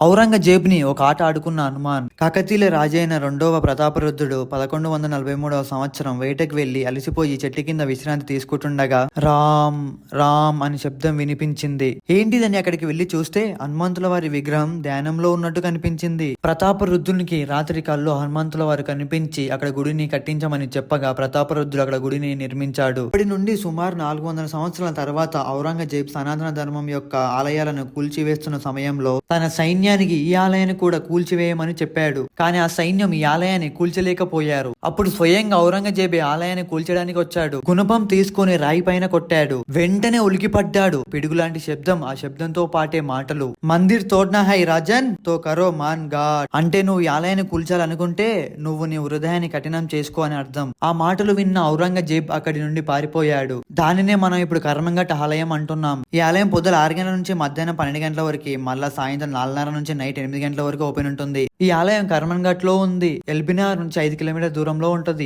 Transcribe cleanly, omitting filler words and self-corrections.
ఔరంగజేబుని ఒక ఆట ఆడుకున్న హనుమాన్ కాకతీయుల రాజైన రెండవ ప్రతాపరుద్రుడు 1143 సంవత్సరం వేటకు వెళ్లి అలసిపోయి చెట్టు కింద విశ్రాంతి తీసుకుంటుండగా రామ్ రామ్ అని శబ్దం వినిపించింది. ఏంటిదని అక్కడికి వెళ్లి చూస్తే హనుమంతుల వారి విగ్రహం ధ్యానంలో ఉన్నట్టు కనిపించింది. ప్రతాపరుద్రునికి రాత్రి కల్లో హనుమంతుల వారు కనిపించి అక్కడ గుడిని కట్టించమని చెప్పగా ప్రతాపరుద్రుడు అక్కడ గుడిని నిర్మించాడు. అప్పటి నుండి సుమారు 400 సంవత్సరాల తర్వాత ఔరంగజేబ్ సనాతన ధర్మం యొక్క ఆలయాలను కూల్చివేస్తున్న సమయంలో తన సైన్యానికి ఈ ఆలయాన్ని కూడా కూల్చివేయమని చెప్పాడు. కానీ ఆ సైన్యం ఈ ఆలయాన్ని కూల్చలేకపోయారు. అప్పుడు స్వయంగా ఔరంగజేబే ఆలయాన్ని కూల్చడానికి వచ్చాడు. గుణపం తీసుకుని రాయి పైన కొట్టాడు. వెంటనే ఉలికిపడ్డాడు. పిడుగులాంటి శబ్దం, ఆ శబ్దంతో పాటే మాటలు, మందిర్ తోడ్నా హై రాజన్ తో కరో మాన్ గాడ్, అంటే నువ్వు ఈ ఆలయాన్ని కూల్చాలనుకుంటే నువ్వు నీ హృదయాన్ని కఠినం చేసుకో అని అర్థం. ఆ మాటలు విన్న ఔరంగజేబ్ అక్కడి నుండి పారిపోయాడు. దానినే మనం ఇప్పుడు కర్మంఘట్ ఆలయం అంటున్నాం. ఈ ఆలయం పొద్దున 6 గంటల నుంచి మధ్యాహ్నం 12 గంటల వరకు, మళ్ళా సాయంత్రం 4:30 నుంచి నైట్ 8 గంటల వరకు ఓపెన్ ఉంటుంది. ఈ ఆలయం కర్మన్ ఘట్ లో ఉంది. ఎల్బినార్ నుంచి 5 కిలోమీటర్ దూరంలో ఉంటది.